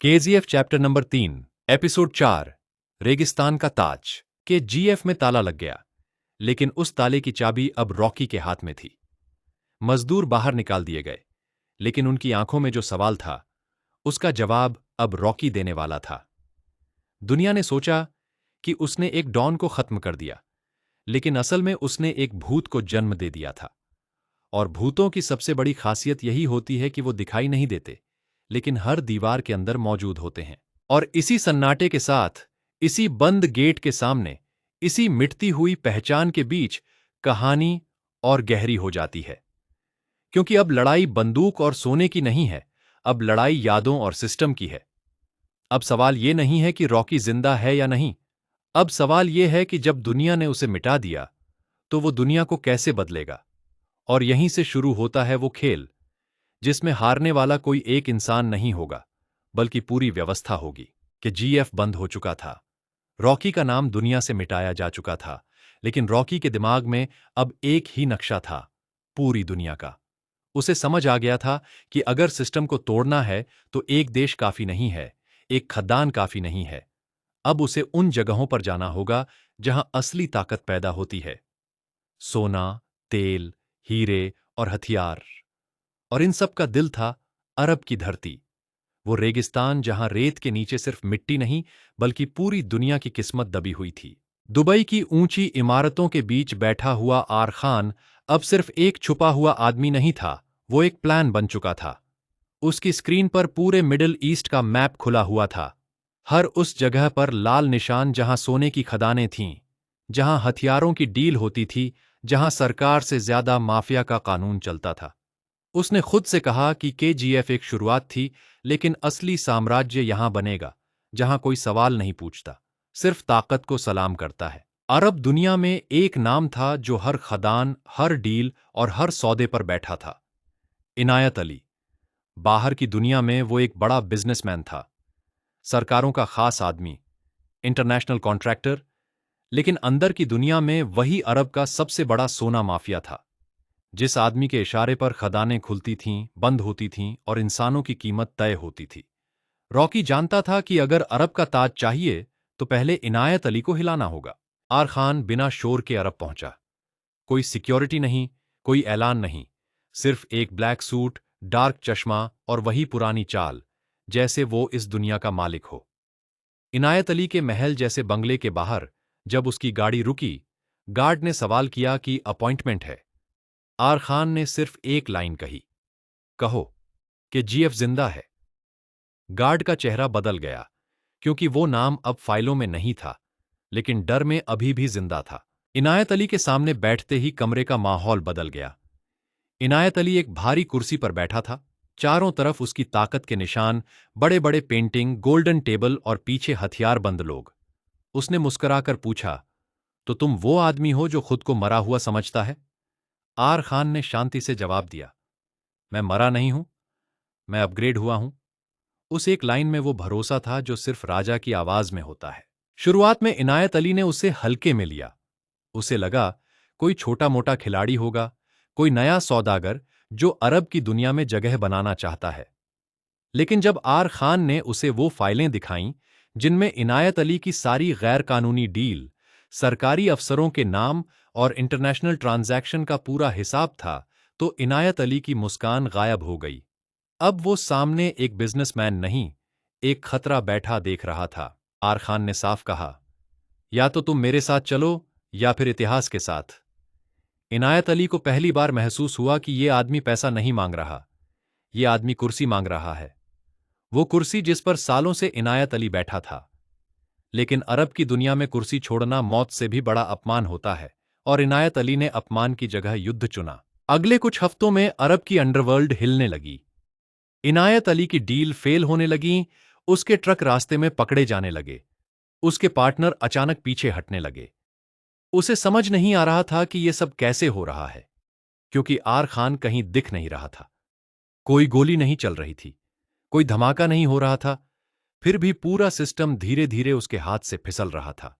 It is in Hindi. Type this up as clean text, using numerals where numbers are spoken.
केजीएफ चैप्टर नंबर 3 एपिसोड 4 रेगिस्तान का ताज के जीएफ में ताला लग गया, लेकिन उस ताले की चाबी अब रॉकी के हाथ में थी। मजदूर बाहर निकाल दिए गए, लेकिन उनकी आंखों में जो सवाल था, उसका जवाब अब रॉकी देने वाला था। दुनिया ने सोचा कि उसने एक डॉन को खत्म कर दिया, लेकिन असल में उसने एक भूत को जन्म दे दिया था। और भूतों की सबसे बड़ी खासियत यही होती है कि वो दिखाई नहीं देते, लेकिन हर दीवार के अंदर मौजूद होते हैं। और इसी सन्नाटे के साथ, इसी बंद गेट के सामने, इसी मिटती हुई पहचान के बीच कहानी और गहरी हो जाती है। क्योंकि अब लड़ाई बंदूक और सोने की नहीं है, अब लड़ाई यादों और सिस्टम की है। अब सवाल ये नहीं है कि रॉकी जिंदा है या नहीं, अब सवाल ये है कि जब दुनिया ने उसे मिटा दिया, तो वो दुनिया को कैसे बदलेगा। और यहीं से शुरू होता है वो खेल, जिसमें हारने वाला कोई एक इंसान नहीं होगा, बल्कि पूरी व्यवस्था होगी। कि जीएफ बंद हो चुका था, रॉकी का नाम दुनिया से मिटाया जा चुका था, लेकिन रॉकी के दिमाग में अब एक ही नक्शा था, पूरी दुनिया का। उसे समझ आ गया था कि अगर सिस्टम को तोड़ना है तो एक देश काफी नहीं है, एक खदान काफी नहीं है। अब उसे उन जगहों पर जाना होगा जहां असली ताकत पैदा होती है। सोना, तेल, हीरे और हथियार। और इन सब का दिल था अरब की धरती, वो रेगिस्तान जहां रेत के नीचे सिर्फ मिट्टी नहीं, बल्कि पूरी दुनिया की किस्मत दबी हुई थी। दुबई की ऊंची इमारतों के बीच बैठा हुआ आर खान अब सिर्फ एक छुपा हुआ आदमी नहीं था, वो एक प्लान बन चुका था। उसकी स्क्रीन पर पूरे मिडिल ईस्ट का मैप खुला हुआ था। हर उस जगह पर लाल निशान जहां सोने की खदानें थीं, जहां हथियारों की डील होती थी, जहां सरकार से ज्यादा माफिया का कानून चलता था। उसने खुद से कहा कि केजीएफ एक शुरुआत थी, लेकिन असली साम्राज्य यहां बनेगा, जहां कोई सवाल नहीं पूछता, सिर्फ ताकत को सलाम करता है। अरब दुनिया में एक नाम था जो हर खदान, हर डील और हर सौदे पर बैठा था। इनायत अली। बाहर की दुनिया में वो एक बड़ा बिजनेसमैन था, सरकारों का खास आदमी, इंटरनेशनल कॉन्ट्रैक्टर, लेकिन अंदर की दुनिया में वही अरब का सबसे बड़ा सोना माफिया था, जिस आदमी के इशारे पर खदानें खुलती थीं, बंद होती थीं और इंसानों की कीमत तय होती थी। रॉकी जानता था कि अगर अरब का ताज चाहिए तो पहले इनायत अली को हिलाना होगा। आर खान बिना शोर के अरब पहुंचा। कोई सिक्योरिटी नहीं, कोई ऐलान नहीं, सिर्फ एक ब्लैक सूट, डार्क चश्मा और वही पुरानी चाल, जैसे वो इस दुनिया का मालिक हो। इनायत अली के महल जैसे बंगले के बाहर जब उसकी गाड़ी रुकी, गार्ड ने सवाल किया कि अपॉइंटमेंट है। आर खान ने सिर्फ एक लाइन कही, कहो कि जीएफ जिंदा है। गार्ड का चेहरा बदल गया, क्योंकि वो नाम अब फाइलों में नहीं था, लेकिन डर में अभी भी जिंदा था। इनायत अली के सामने बैठते ही कमरे का माहौल बदल गया। इनायत अली एक भारी कुर्सी पर बैठा था, चारों तरफ उसकी ताकत के निशान, बड़े बड़े पेंटिंग, गोल्डन टेबल और पीछे हथियारबंद लोग। उसने मुस्कुराकर पूछा, तो तुम वो आदमी हो जो खुद को मरा हुआ समझता है? आर खान ने शांति से जवाब दिया, मैं मरा नहीं हूं, मैं अपग्रेड हुआ हूं। उस एक लाइन में वो भरोसा था जो सिर्फ राजा की आवाज में होता है। शुरुआत में इनायत अली ने उसे हल्के में लिया। उसे लगा कोई छोटा मोटा खिलाड़ी होगा, कोई नया सौदागर जो अरब की दुनिया में जगह बनाना चाहता है। लेकिन जब आर खान ने उसे वो फाइलें दिखाईं जिनमें इनायत अली की सारी गैर कानूनी डील, सरकारी अफसरों के नाम और इंटरनेशनल ट्रांजैक्शन का पूरा हिसाब था, तो इनायत अली की मुस्कान गायब हो गई। अब वो सामने एक बिजनेसमैन नहीं, एक खतरा बैठा देख रहा था। आर खान ने साफ कहा, या तो तुम मेरे साथ चलो या फिर इतिहास के साथ। इनायत अली को पहली बार महसूस हुआ कि ये आदमी पैसा नहीं मांग रहा, ये आदमी कुर्सी मांग रहा है। वो कुर्सी जिस पर सालों से इनायत अली बैठा था। लेकिन अरब की दुनिया में कुर्सी छोड़ना मौत से भी बड़ा अपमान होता है, और इनायत अली ने अपमान की जगह युद्ध चुना। अगले कुछ हफ्तों में अरब की अंडरवर्ल्ड हिलने लगी। इनायत अली की डील फेल होने लगी, उसके ट्रक रास्ते में पकड़े जाने लगे, उसके पार्टनर अचानक पीछे हटने लगे। उसे समझ नहीं आ रहा था कि यह सब कैसे हो रहा है, क्योंकि आर खान कहीं दिख नहीं रहा था। कोई गोली नहीं चल रही थी, कोई धमाका नहीं हो रहा था, फिर भी पूरा सिस्टम धीरे धीरे उसके हाथ से फिसल रहा था।